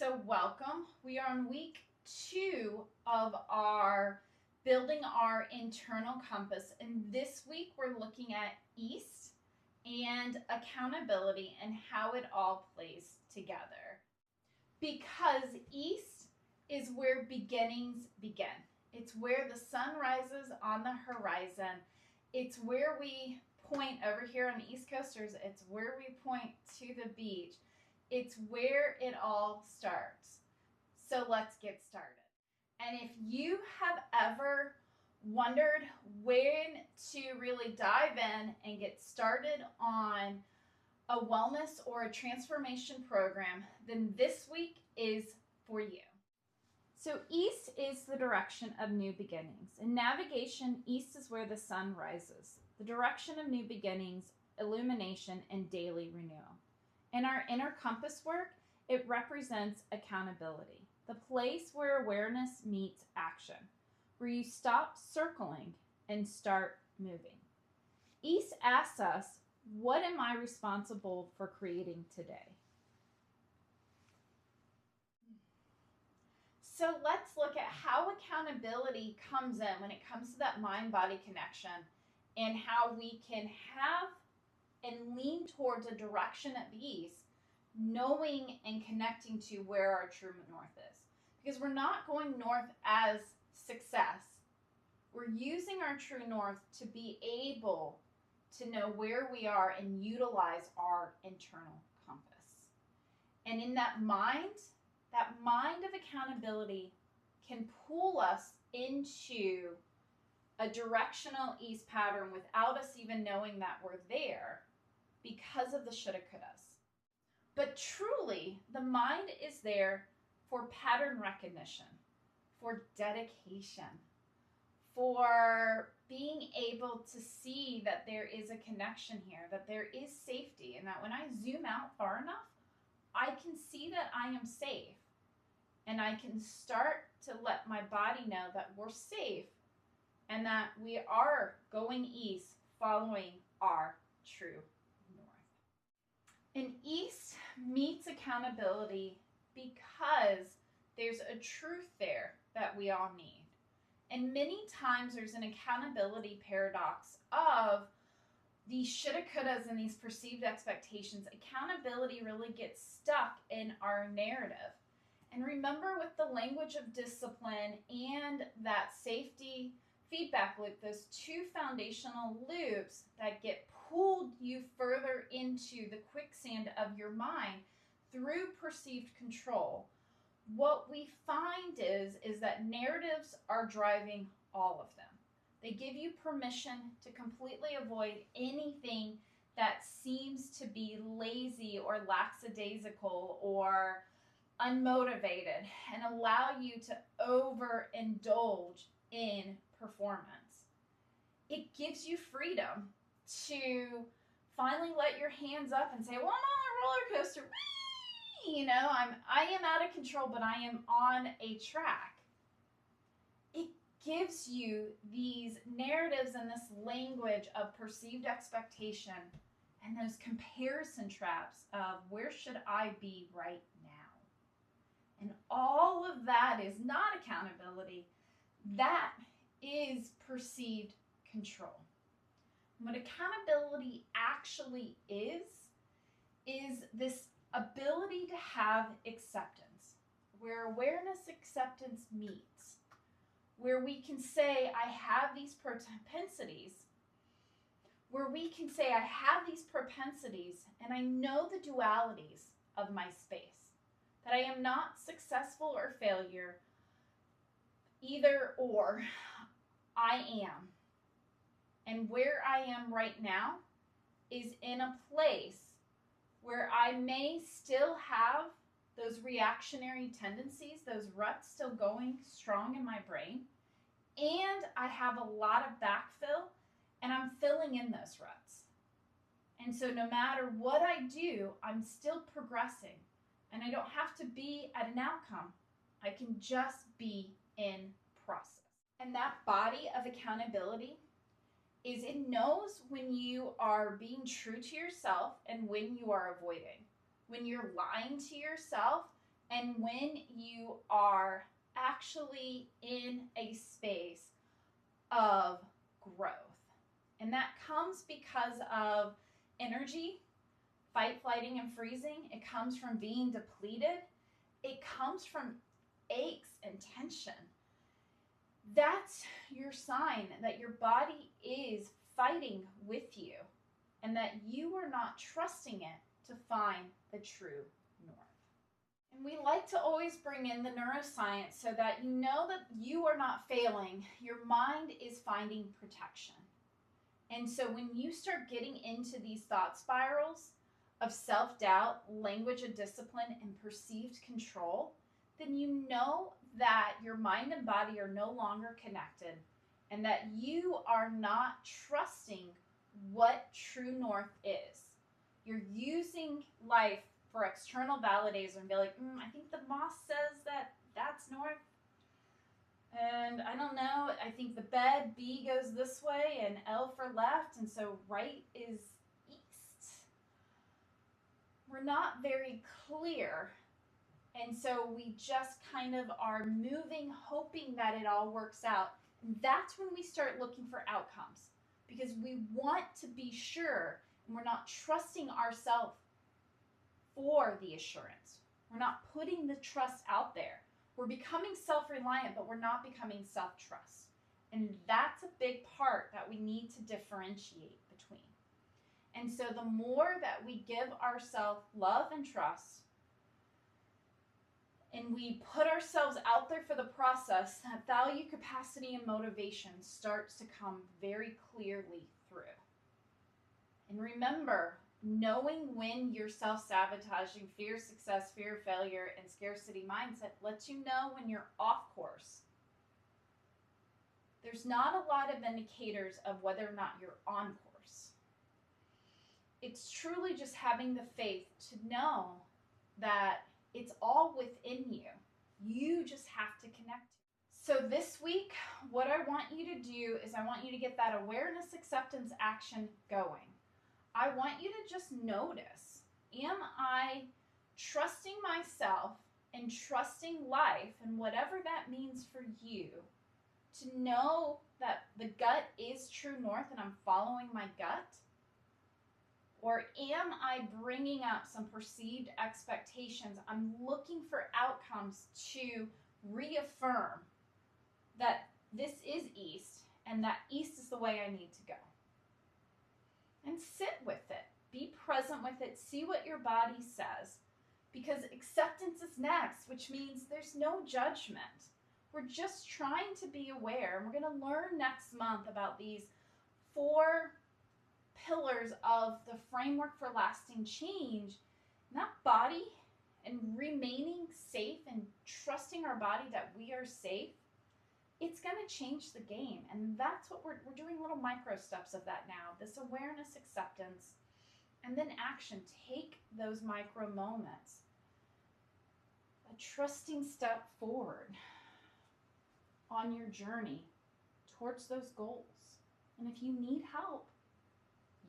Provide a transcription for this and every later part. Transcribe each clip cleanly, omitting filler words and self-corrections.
So welcome. We are on week 2 of our building our internal compass. And this week we're looking at East and accountability and how it all plays together. Because East is where beginnings begin. It's where the sun rises on the horizon. It's where we point over here on the East Coasters. It's where we point to the beach. It's where it all starts. So let's get started. And if you have ever wondered when to really dive in and get started on a wellness or a transformation program, then this week is for you. So East is the direction of new beginnings. In navigation, East is where the sun rises, the direction of new beginnings, illumination, and daily renewal. In our inner compass work, it represents accountability, the place where awareness meets action, where you stop circling and start moving. East asks us, what am I responsible for creating today? So let's look at how accountability comes in when it comes to that mind-body connection and how we can have and lean towards a direction at the East, knowing and connecting to where our true north is. Because we're not going north as success. We're using our true north to be able to know where we are and utilize our internal compass. And in that mind of accountability can pull us into a directional East pattern without us even knowing that we're there because of the shoulda couldas. But truly, the mind is there for pattern recognition, for dedication, for being able to see that there is a connection here, that there is safety, and that when I zoom out far enough, I can see that I am safe. And I can start to let my body know that we're safe and that we are going East following our true north. And East meets accountability because there's a truth there that we all need. And many times there's an accountability paradox of these shoulda couldas and these perceived expectations. Accountability really gets stuck in our narrative. And remember, with the language of discipline and that safety feedback loop, those two foundational loops that get pulled you further into the quicksand of your mind through perceived control, what we find is that narratives are driving all of them. They give you permission to completely avoid anything that seems to be lazy or lackadaisical or unmotivated and allow you to overindulge in performance. It gives you freedom to finally let your hands up and say, well, I'm on a roller coaster. Whee! I am out of control, but I am on a track. It gives you these narratives and this language of perceived expectation and those comparison traps of where should I be right now? And all of that is not accountability. That is perceived control. What accountability actually is this ability to have acceptance, where awareness acceptance meets, where we can say, I have these propensities, and I know the dualities of my space, that I am not successful or failure, either or, I am. And where I am right now is in a place where I may still have those reactionary tendencies, those ruts still going strong in my brain, and I have a lot of backfill, and I'm filling in those ruts. And so no matter what I do, I'm still progressing, and I don't have to be at an outcome. I can just be in process. And that body of accountability is it knows when you are being true to yourself and when you are avoiding, when you're lying to yourself and when you are actually in a space of growth. And that comes because of energy, fight, flighting, and freezing. It comes from being depleted. It comes from aches and tension. That's your sign that your body is fighting with you and that you are not trusting it to find the true north. And we like to always bring in the neuroscience so that you know that you are not failing. Your mind is finding protection. And so when you start getting into these thought spirals of self-doubt, language of discipline, and perceived control, then you know that your mind and body are no longer connected and that you are not trusting what true north is. You're using life for external validators and be like, I think the moss says that that's north. And I don't know, I think the bed B goes this way and L for left, and so right is east. We're not very clear, and so we just kind of are moving, hoping that it all works out. And that's when we start looking for outcomes, because we want to be sure, and we're not trusting ourselves for the assurance. We're not putting the trust out there. We're becoming self-reliant, but we're not becoming self-trust. And that's a big part that we need to differentiate between. And so the more that we give ourselves love and trust, and we put ourselves out there for the process, that value, capacity, and motivation starts to come very clearly through. And remember, knowing when you're self-sabotaging, fear of success, fear of failure, and scarcity mindset lets you know when you're off course. There's not a lot of indicators of whether or not you're on course. It's truly just having the faith to know that it's all within you. You just have to connect. So this week, what I want you to do is I want you to get that awareness, acceptance, action going. I want you to just notice, am I trusting myself and trusting life and whatever that means for you, to know that the gut is true north and I'm following my gut? Or am I bringing up some perceived expectations? I'm looking for outcomes to reaffirm that this is east and that east is the way I need to go. And sit with it. Be present with it. See what your body says. Because acceptance is next, which means there's no judgment. We're just trying to be aware. And we're going to learn next month about these 4 pillars of the framework for lasting change. And that body and remaining safe and trusting our body that we are safe, it's going to change the game. And that's what we're doing, little micro steps of that now. This awareness, acceptance, and then action. Take those micro moments. A trusting step forward on your journey towards those goals. And if you need help,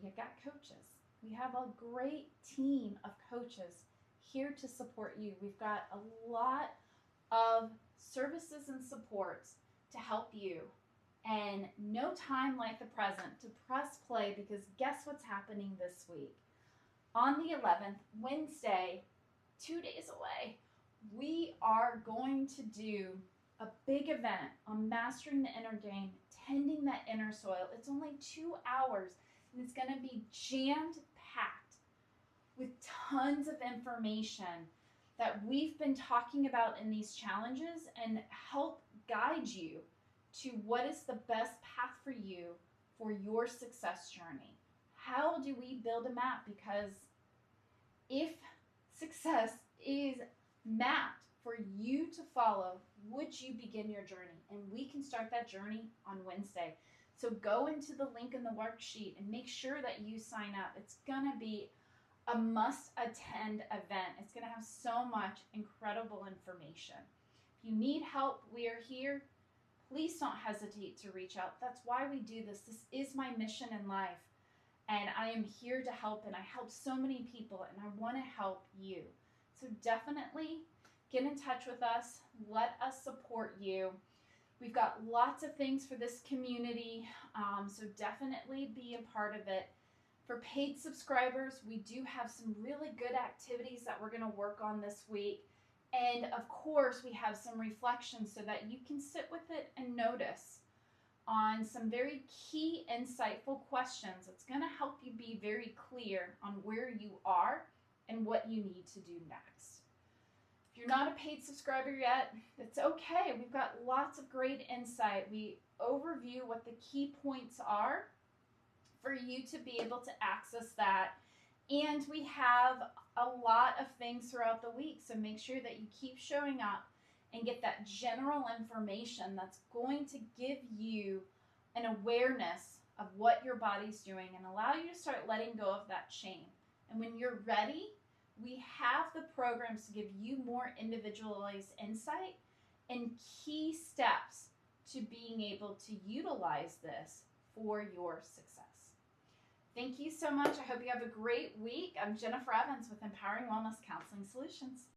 you got coaches. We have a great team of coaches here to support you. We've got a lot of services and supports to help you, and no time like the present to press play, because guess what's happening this week? On the 11th, Wednesday, 2 days away, we are going to do a big event on mastering the inner game, tending that inner soil. It's only 2 hours, and it's going to be jammed-packed with tons of information that we've been talking about in these challenges and help guide you to what is the best path for you for your success journey. How do we build a map? Because if success is mapped for you to follow, would you begin your journey? And we can start that journey on Wednesday. So go into the link in the worksheet and make sure that you sign up. It's going to be a must-attend event. It's going to have so much incredible information. If you need help, we are here. Please don't hesitate to reach out. That's why we do this. This is my mission in life. And I am here to help, and I help so many people, and I want to help you. So definitely get in touch with us. Let us support you. We've got lots of things for this community, so definitely be a part of it. For paid subscribers, we do have some really good activities that we're going to work on this week. And of course, we have some reflections so that you can sit with it and notice on some very key, insightful questions. It's going to help you be very clear on where you are and what you need to do next. If you're not a paid subscriber yet, it's okay. We've got lots of great insight. We overview what the key points are for you to be able to access that. And we have a lot of things throughout the week, so make sure that you keep showing up and get that general information that's going to give you an awareness of what your body's doing and allow you to start letting go of that shame. And when you're ready, we have the programs to give you more individualized insight and key steps to being able to utilize this for your success. Thank you so much. I hope you have a great week. I'm Jennifer Evans with Empowering Wellness Counseling Solutions.